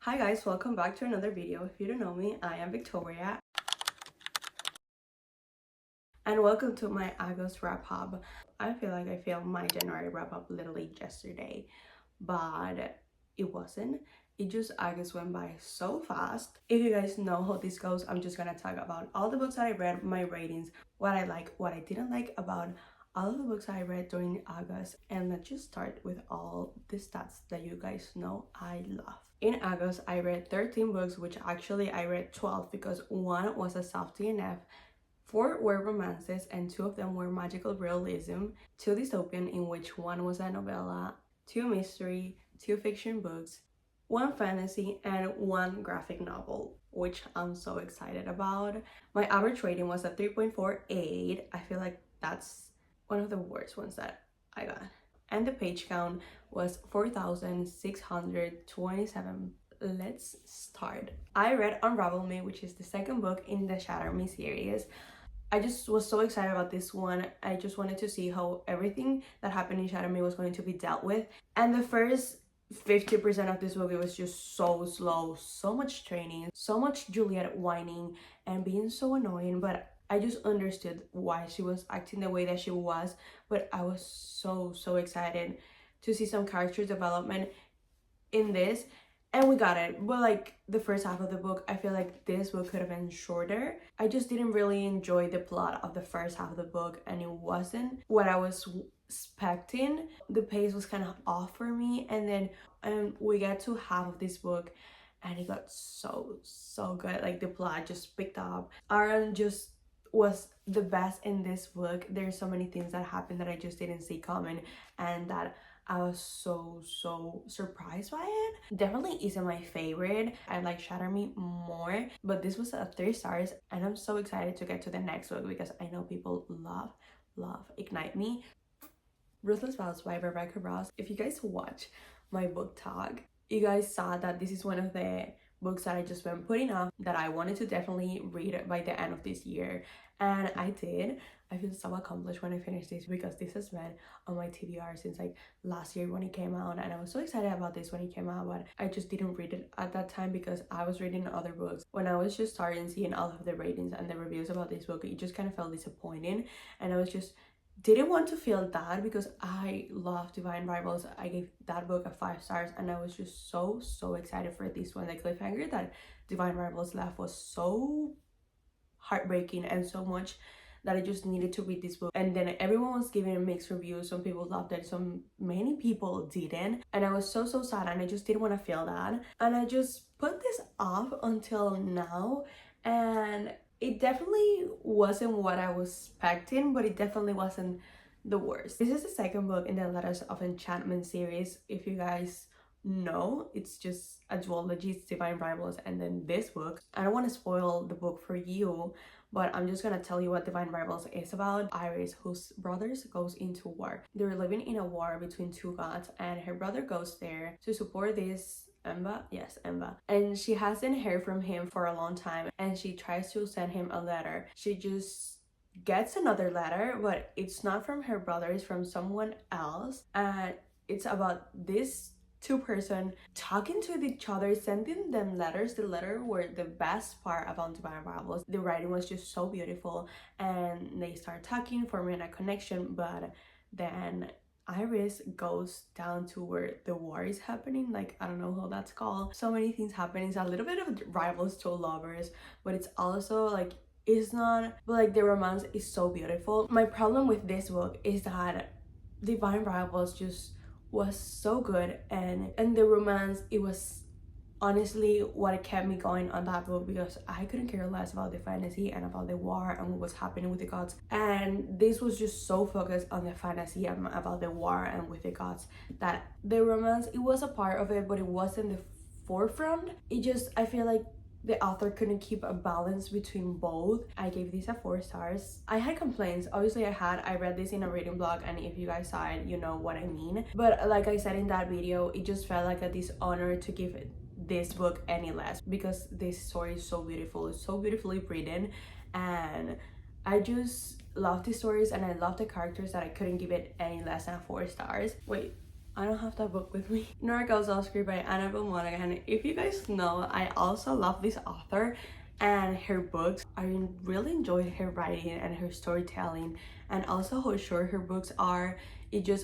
Hi guys, welcome back to another video. If you don't know me, I am Victoria. And welcome to my August wrap up. I feel like I filmed my January wrap up literally yesterday, but it wasn't. It just August went by so fast. If you guys know how this goes, I'm just gonna talk about all the books that I read, my ratings, what I like, what I didn't like about all of the books I read during August, and let's just start with all the stats that you guys know I love. In August, I read 13 books, which actually I read 12 because one was a soft DNF, 4 were romances, and 2 of them were magical realism, 2 dystopian, in which one was a novella, 2 mystery, 2 fiction books, 1 fantasy, and 1 graphic novel, which I'm so excited about. My average rating was a 3.48. I feel like that's one of the worst ones that I got. And the page count was 4,627. Let's start. I read Unravel Me, which is the second book in the Shatter Me series. I just was so excited about this one. I just wanted to see how everything that happened in Shatter Me was going to be dealt with. And the first 50% of this book, it was just so slow, so much training, so much Juliet whining and being so annoying, but I just understood why she was acting the way that she was. But I was so excited to see some character development in this, and we got it. But like the first half of the book, I feel like this book could have been shorter. I just didn't really enjoy the plot of the first half of the book, and it wasn't what I was expecting. The pace was kind of off for me, and then we get to half of this book and it got so good. Like the plot just picked up. Aaron just was the best in this book. There's so many things that happened that I just didn't see coming, and that I was so surprised by it. Definitely isn't my favorite. I like Shatter Me more, but this was a 3 stars, and I'm so excited to get to the next book because I know people love Ignite Me. Ruthless Vows by Rebecca Ross. If you guys watch my book talk, you guys saw that this is one of the books that I just been putting off, that I wanted to definitely read by the end of this year, and I did. I feel so accomplished when I finished this because this has been on my TBR since like last year when it came out, and I was so excited about this when it came out, but I just didn't read it at that time because I was reading other books. When I was just starting seeing all of the ratings and the reviews about this book, it just kind of felt disappointing, and I was just didn't want to feel that because I love Divine Rivals. I gave that book a 5 stars, and I was just so excited for this one. The cliffhanger that Divine Rivals left was so heartbreaking and so much that I just needed to read this book. And then everyone was giving mixed reviews. Some people loved it, so many people didn't, and I was so sad, and I just didn't want to feel that, and I just put this off until now. And it definitely wasn't what I was expecting, but it definitely wasn't the worst. This is the second book in the Letters of Enchantment series. If you guys know, it's just a duology. It's Divine Rivals and then this book. I don't want to spoil the book for you, but I'm just gonna tell you what Divine Rivals is about. Iris, whose brothers goes into war. They're living in a war between 2 gods, and her brother goes there to support this Emba, and she hasn't heard from him for a long time, and she tries to send him a letter. She just gets another letter, but it's not from her brother, it's from someone else, and it's about this 2 person talking to each other, sending them letters. The letter were the best part about Divine Rivals. The writing was just so beautiful, and they start talking, forming a connection, but then Iris goes down to where the war is happening. Like, I don't know how that's called. So many things happening. It's a little bit of Rivals to Lovers, but it's also like, it's not, but like the romance is so beautiful. My problem with this book is that Divine Rivals just was so good, and the romance, it was honestly what kept me going on that book, because I couldn't care less about the fantasy and about the war and what was happening with the gods, and this was just so focused on the fantasy and about the war and with the gods, that the romance, it was a part of it, but it wasn't the forefront. It just, I feel like the author couldn't keep a balance between both. I gave this a 4 stars. I had complaints, obviously I read this in a reading blog, and if you guys saw it, you know what I mean, but like I said in that video, it just felt like a dishonor to give it this book any less, because this story is so beautiful. It's so beautifully written, and I just love the stories, and I love the characters, that I couldn't give it any less than 4 stars. Wait, I don't have that book with me. Nora Goes Oscar by Annabelle Monaghan. If you guys know, I also love this author and her books. I really enjoyed her writing and her storytelling, and also how short her books are.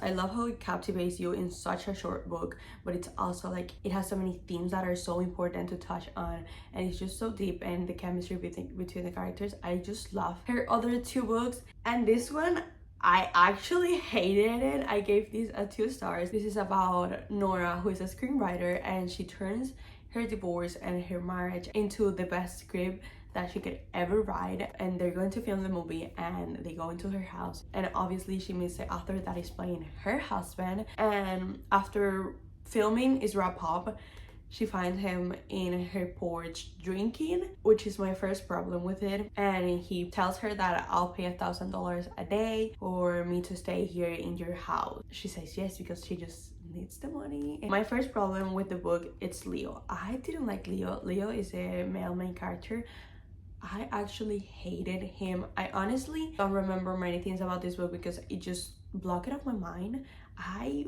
I love how it captivates you in such a short book, but it's also like it has so many themes that are so important to touch on, and it's just so deep, and the chemistry between the characters. I just love her other two books, and this one I actually hated it. I gave this a 2 stars. This is about Nora, who is a screenwriter, and she turns her divorce and her marriage into the best script that she could ever write. And they're going to film the movie, and they go into her house, and obviously she meets the author that is playing her husband. And after filming is wrapped up, she finds him in her porch drinking, which is my first problem with it. And he tells her that I'll pay $1,000 a day for me to stay here in your house. She says yes because she just needs the money. My first problem with the book, it's Leo. I didn't like Leo. Leo is a male main character. I actually hated him. I honestly don't remember many things about this book because it just blocked it off my mind. I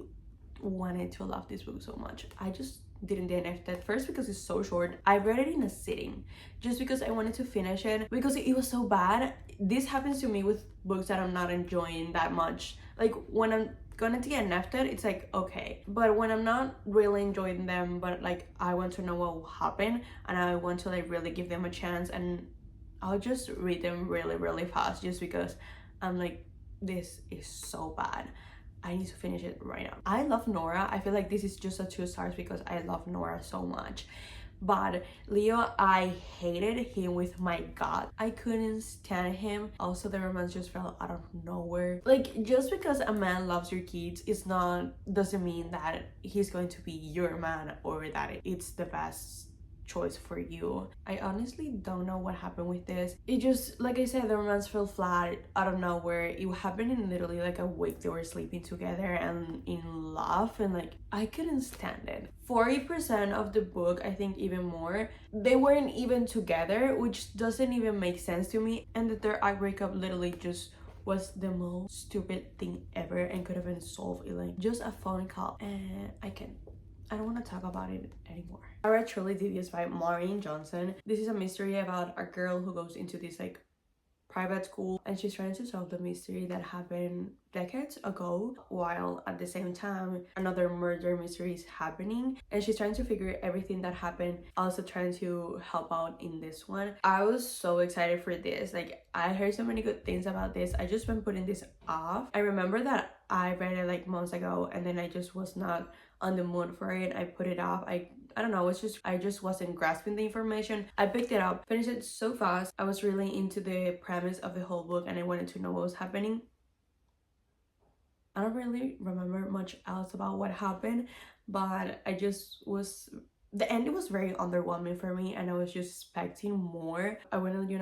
wanted to love this book so much. I just didn't DNF at first because it's so short. I read it in a sitting just because I wanted to finish it because it was so bad. This happens to me with books that I'm not enjoying that much. Like when I'm gonna DNF it, it's like okay, but when I'm not really enjoying them, but like I want to know what will happen and I want to like really give them a chance, and I'll just read them really fast just because I'm like, this is so bad. I need to finish it right now. I love Nora. I feel like this is just a 2 stars because I love Nora so much. But Leo, I hated him with my gut. I couldn't stand him. Also, the romance just fell out of nowhere. Like, just because a man loves your kids doesn't mean that he's going to be your man or that it's the best choice for you. I honestly don't know what happened with this. It just, like I said, the romance fell flat out of nowhere. It happened in literally like a week. They were sleeping together and in love, and like I couldn't stand it. 40% of the book, I think even more, they weren't even together, which doesn't even make sense to me. And the third act breakup literally just was the most stupid thing ever and could have been solved in like just a phone call. And I don't want to talk about it anymore. I read Truly Devious by Maureen Johnson. This is a mystery about a girl who goes into this like private school, and she's trying to solve the mystery that happened decades ago, while at the same time another murder mystery is happening, and she's trying to figure everything that happened, also trying to help out in this one. I was so excited for this. Like I heard so many good things about this. I just been putting this off. I remember that I read it like months ago, and then I just was not on the mood for it. I put it off. I don't know, I just wasn't grasping the information. I picked it up, finished it so fast. I was really into the premise of the whole book and I wanted to know what was happening. I don't really remember much else about what happened, but the ending was very underwhelming for me, and I was just expecting more. I wanted,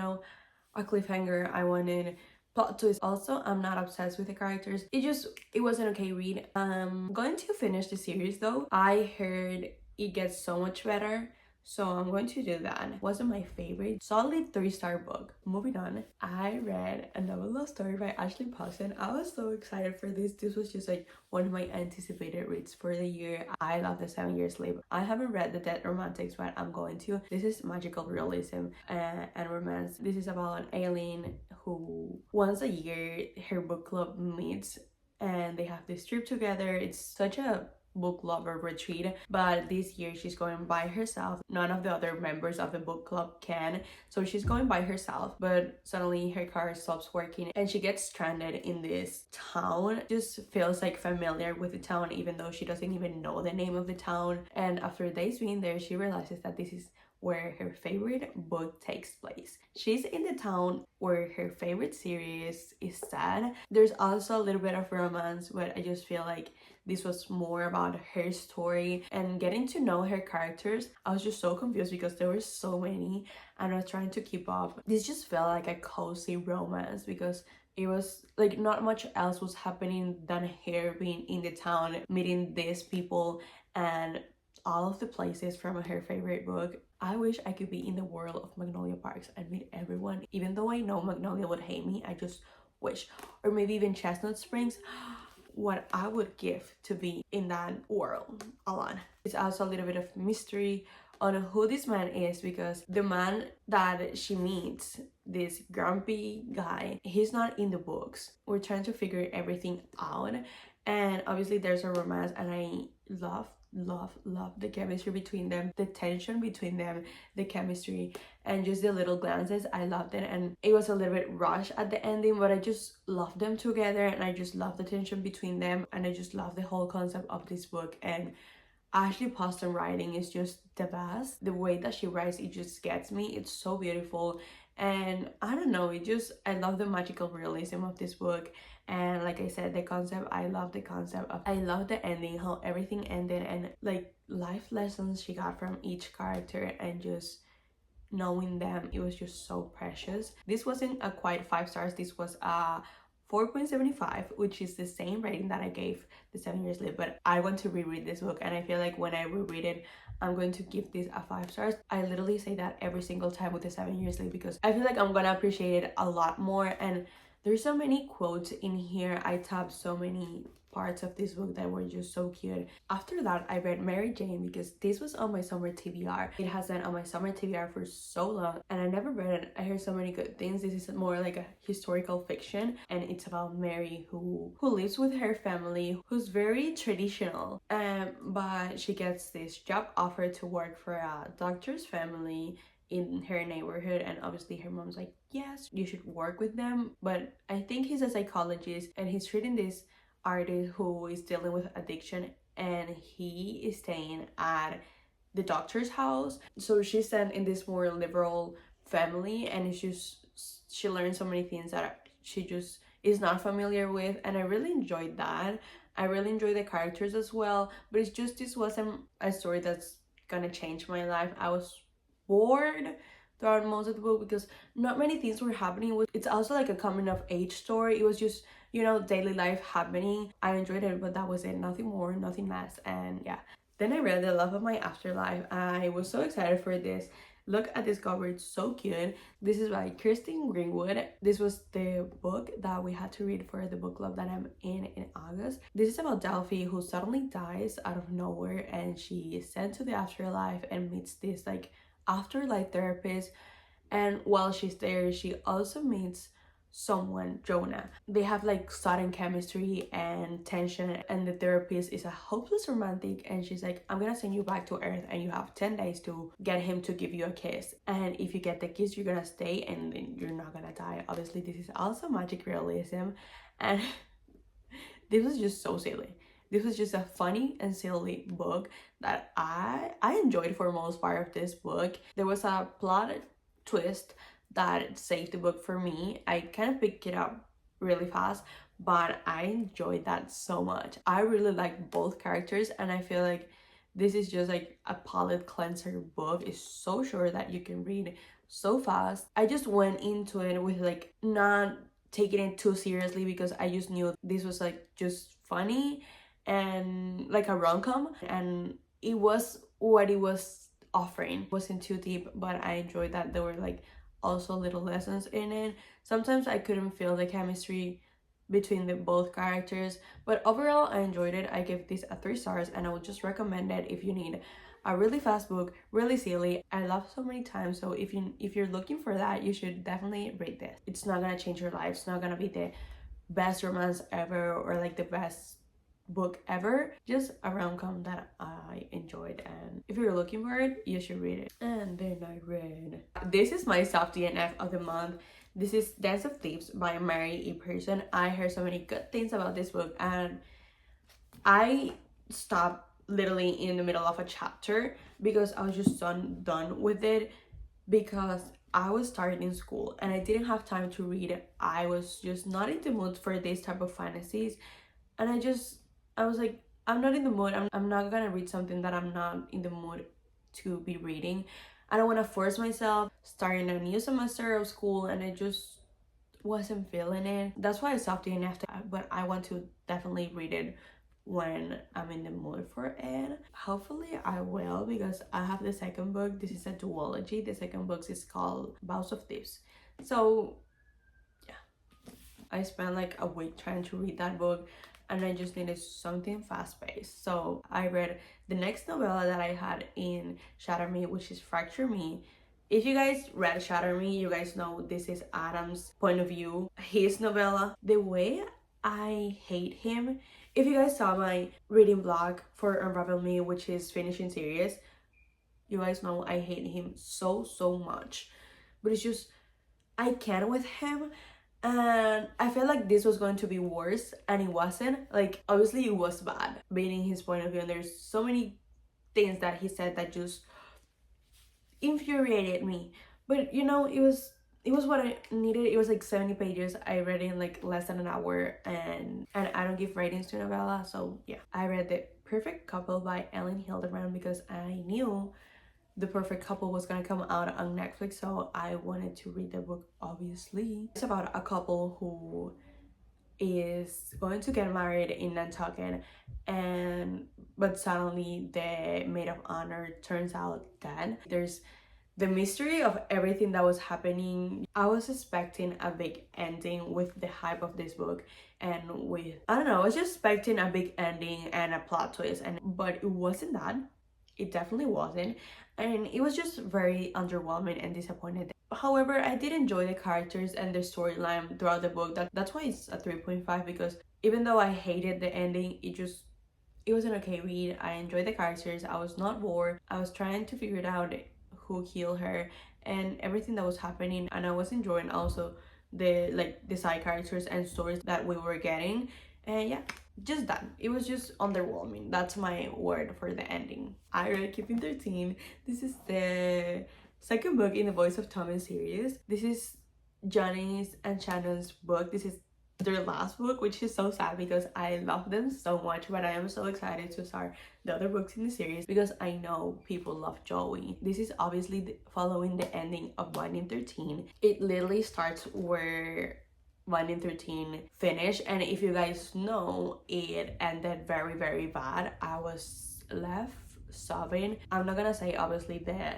a cliffhanger. I wanted plot twist. Also, I'm not obsessed with the characters. It was an okay read. I'm going to finish the series though. I heard it gets so much better, so I'm going to do that. Wasn't my favorite. Solid 3-star book. Moving on, I read A Novel Love Story by Ashley Poston. I was so excited for this. This was just like one of my anticipated reads for the year. I love The 7 Years Slave. I haven't read The Dead Romantics, but I'm going to. This is magical realism and romance. This is about Aileen, who once a year her book club meets and they have this trip together. It's such a book lover retreat, but this year she's going by herself. None of the other members of the book club can, so she's going by herself. But suddenly her car stops working and she gets stranded in this town. Just feels like familiar with the town even though she doesn't even know the name of the town. And after days being there, she realizes that this is where her favorite book takes place. She's in the town where her favorite series is set. There's also a little bit of romance, but I just feel like this was more about her story and getting to know her characters. I was just so confused because there were so many and I was trying to keep up. This just felt like a cozy romance because it was like not much else was happening than her being in the town, meeting these people and all of the places from her favorite book. I wish I could be in the world of Magnolia Parks and meet everyone. Even though I know Magnolia would hate me, I just wish. Or maybe even Chestnut Springs. what I would give to be in that world alone. It's also a little bit of mystery on who this man is, because the man that she meets, this grumpy guy, he's not in the books. We're trying to figure everything out, and obviously there's a romance, and I love the chemistry between them, the tension between them, the chemistry, and just the little glances. I loved it, and it was a little bit rushed at the ending, but I just loved them together, and I just love the tension between them, and I just love the whole concept of this book. And Ashley Poston writing is just the best. The way that she writes, it just gets me. It's so beautiful, and I don't know, I love the magical realism of this book. And like I said, the concept, I love the concept of, I love the ending, how everything ended, and like life lessons she got from each character, and just knowing them, it was just so precious. This wasn't a quite 5 stars, this was a 4.75, which is the same rating that I gave the 7 Years Later. But I want to reread this book, and I feel like when I reread it, I'm going to give this a 5 stars. I literally say that every single time with the 7 Years Later, because I feel like I'm gonna appreciate it a lot more. And there's so many quotes in here. I tabbed so many parts of this book that were just so cute. After that, I read Mary Jane, because this was on my summer TBR. It has been on my summer TBR for so long, and I never read it. I heard so many good things. This is more like a historical fiction, and it's about Mary who lives with her family, who's very traditional, but she gets this job offer to work for a doctor's family in her neighborhood, and obviously her mom's like, yes, you should work with them. But I think he's a psychologist, and he's treating this artist who is dealing with addiction, and he is staying at the doctor's house. So she's sent in this more liberal family, and it's just, she learns so many things that she just is not familiar with, and I really enjoyed that. I really enjoyed the characters as well, but it's just, this wasn't a story that's gonna change my life. I was bored throughout most of the book because not many things were happening. It's also like a coming of age story. It was just, you know, daily life happening. I enjoyed it, but that was it. Nothing more, nothing less. And yeah, then I read The Love of My Afterlife. I was so excited for this. Look at this cover, it's so cute. This is by Kirsten Greenwood. This was the book that we had to read for the book club that I'm in August. This is about Delphi, who suddenly dies out of nowhere, and she is sent to the afterlife and meets this like afterlife therapist. And while she's there, she also meets someone, Jonah. They have like sudden chemistry and tension, and the therapist is a hopeless romantic, and she's like, I'm gonna send you back to Earth, and you have 10 days to get him to give you a kiss, and if you get the kiss, you're gonna stay, and then you're not gonna die. Obviously, this is also magic realism, and this was just so silly. This was just a funny and silly book that I enjoyed for most part of this book. There was a plot twist that saved the book for me. I kind of picked it up really fast, but I enjoyed that so much. I really like both characters, and I feel like this is just like a palate cleanser book. It's so short that you can read so fast. I just went into it with like not taking it too seriously, because I just knew this was like just funny and like a rom-com, and it was what it was offering. It wasn't too deep, but I enjoyed that there were like also little lessons in it. Sometimes I couldn't feel the chemistry between the both characters, but overall I enjoyed it. I give this a 3 stars, and I would just recommend it if you need a really fast book, really silly. I laughed so many times, so if you're looking for that, you should definitely read this. It's not gonna change your life. It's not gonna be the best romance ever or like the best book ever, just a rom-com that I enjoyed, and if you're looking for it, you should read it. And then I read, this is my soft DNF of the month. This is Dance of Thieves by Mary E. Pearson. I heard so many good things about this book, and I stopped literally in the middle of a chapter because I was just done with it, because I was starting school and I didn't have time to read it. I was just not in the mood for this type of fantasies, and I was like, I'm not in the mood. I'm not gonna read something that I'm not in the mood to be reading. I don't want to force myself starting a new semester of school, and I just wasn't feeling it. That's why I stopped doing after, but I want to definitely read it when I'm in the mood for it. Hopefully I will, because I have the second book. This is a duology. The second book is called Vows of Thieves. So yeah, I spent like a week trying to read that book. and I just needed something fast-paced. So I read the next novella that I had in Shatter Me, which is Fracture Me. If you guys read Shatter Me, you guys know this is Adam's point of view, his novella. The way I hate him, if you guys saw my reading blog for Unravel Me, which is finishing series, you guys know I hate him so much. But it's just, I can't with him, and I felt like this was going to be worse, and it wasn't. Like, obviously it was bad being his point of view, and there's so many things that he said that just infuriated me. But you know, it was what I needed. It was like 70 pages. I read it in like less than an hour, and I don't give ratings to novella, so yeah. I read The Perfect Couple by Ellen Hildebrand because I knew The Perfect Couple was gonna come out on Netflix, so I wanted to read the book, obviously. It's about a couple who is going to get married in Nantucket, and but suddenly the maid of honor turns out dead. There's the mystery of everything that was happening. I was expecting a big ending with the hype of this book, and with, I don't know, I was just expecting a big ending and a plot twist, but it wasn't that. It definitely wasn't, and it was just very underwhelming and disappointed. However, I did enjoy the characters and the storyline throughout the book. That's why it's a 3.5, because even though I hated the ending, it was an okay read. I enjoyed the characters. I was not bored. I was trying to figure it out who killed her and everything that was happening, and I was enjoying also the side characters and stories that we were getting. And yeah, just that. It was just underwhelming. That's my word for the ending. I read Keeping 13. This is the second book in the Voice of Thomas series. This is Johnny's and Shannon's book. This is their last book, which is so sad because I love them so much, but I am so excited to start the other books in the series because I know people love Joey. This is obviously following the ending of Binding 13. It literally starts where Binding 13 finished, and if you guys know, it ended very bad. I was left sobbing. I'm not gonna say obviously the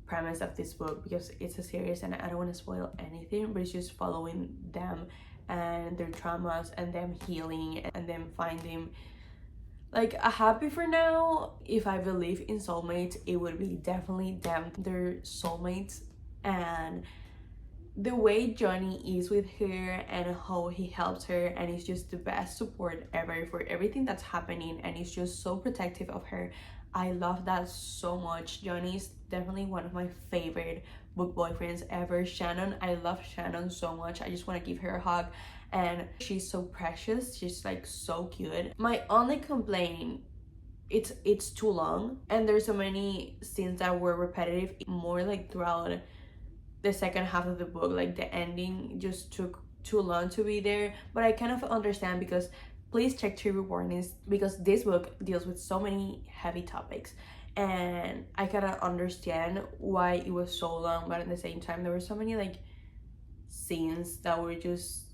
premise of this book because it's a series and I don't want to spoil anything, but it's just following them and their traumas and them healing and them finding like a happy for now. If I believe in soulmates, it would be definitely them, their soulmates. And the way Johnny is with her and how he helps her, and he's just the best support ever for everything that's happening, and he's just so protective of her. I love that so much. Johnny's definitely one of my favorite book boyfriends ever. Shannon, I love Shannon so much. I just want to give her a hug, and she's so precious. She's like so cute. My only complaint, it's too long, and there's so many scenes that were repetitive, more like throughout the second half of the book. Like the ending just took too long to be there, but I kind of understand because please check trigger warnings because this book deals with so many heavy topics, and I kind of understand why it was so long, but at the same time there were so many like scenes that were just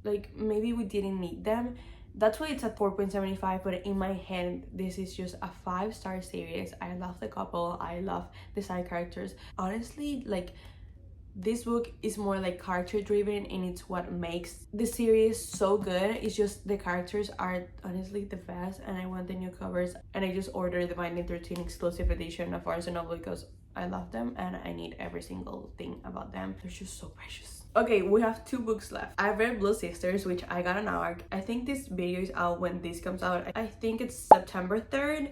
like maybe we didn't need them. That's why it's at 4.75, but in my head this is just a 5-star series. I love the couple, I love the side characters. Honestly, like, this book is more like character driven, and it's what makes the series so good. It's just the characters are honestly the best, and I want the new covers, and I just ordered the Binding 13 exclusive edition of Arsenal because I love them and I need every single thing about them. They're just so precious. Okay, we have 2 books left. I read Blue Sisters, which I got an arc. I think this video is out when this comes out. I think it's September 3rd.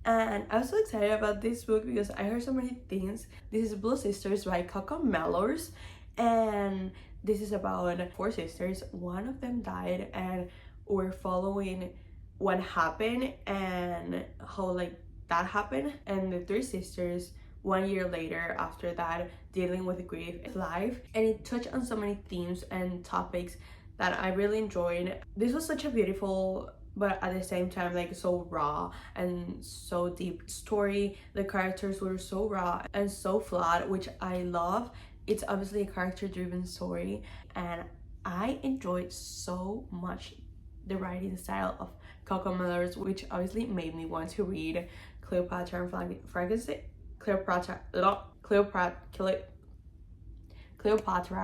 And I was so excited about this book because I heard so many things. This is Blue Sisters by Coco Mellors, and this is about 4 sisters. One of them died, and we're following what happened and how like that happened, and the 3 sisters 1 year later after that dealing with grief life. And it touched on so many themes and topics that I really enjoyed. This was such a beautiful but at the same time like so raw and so deep story. The characters were so raw and so flawed, which I love. It's obviously a character driven story, and I enjoyed so much the writing style of Coco Mellors, which obviously made me want to read Cleopatra and Frankenstein. Cleopatra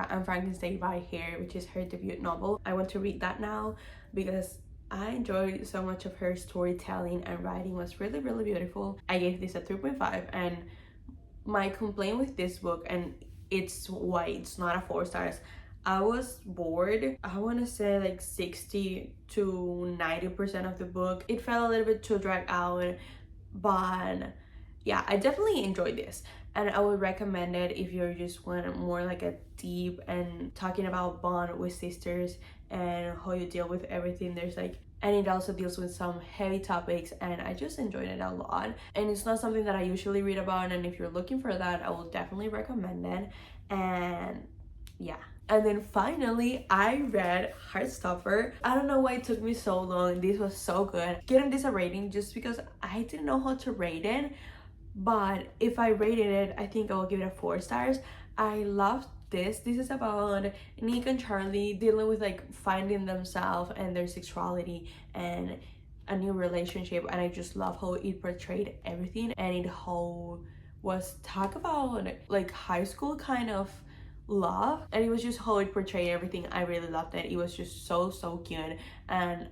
and Frankenstein by her, which is her debut novel. I want to read that now because I enjoyed so much of her storytelling and writing was really, really beautiful. I gave this a 3.5, and my complaint with this book, and it's why it's not a 4 stars, I was bored. I want to say like 60 to 90% of the book. It felt a little bit too dragged out, but yeah, I definitely enjoyed this, and I would recommend it if you just want more like a deep and talking about bond with sisters and how you deal with everything. There's like, and it also deals with some heavy topics, and I just enjoyed it a lot, and it's not something that I usually read about, and if you're looking for that, I will definitely recommend it. And yeah. And then finally, I read Heartstopper. I don't know why it took me so long. This was so good. Getting this a rating just because I didn't know how to rate it. But if I rated it, I think I will give it a 4 stars. I loved this. This is about Nick and Charlie dealing with like finding themselves and their sexuality and a new relationship. And I just love how it portrayed everything, and it how was talk about like high school kind of love, and it was just how it portrayed everything. I really loved it. It was just so cute, and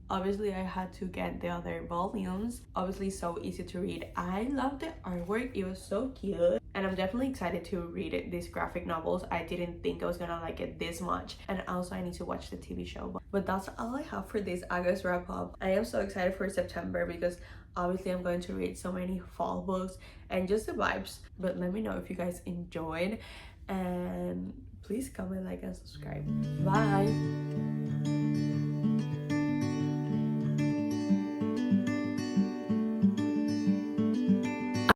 obviously I had to get the other volumes. Obviously so easy to read. I love the artwork. It was so cute, and I'm definitely excited to read it, these graphic novels. I didn't think I was gonna like it this much, and also I need to watch the TV show. But that's all I have for this August wrap up. I am so excited for September because obviously I'm going to read so many fall books and just the vibes. But let me know if you guys enjoyed, and please comment, like, and subscribe. Bye.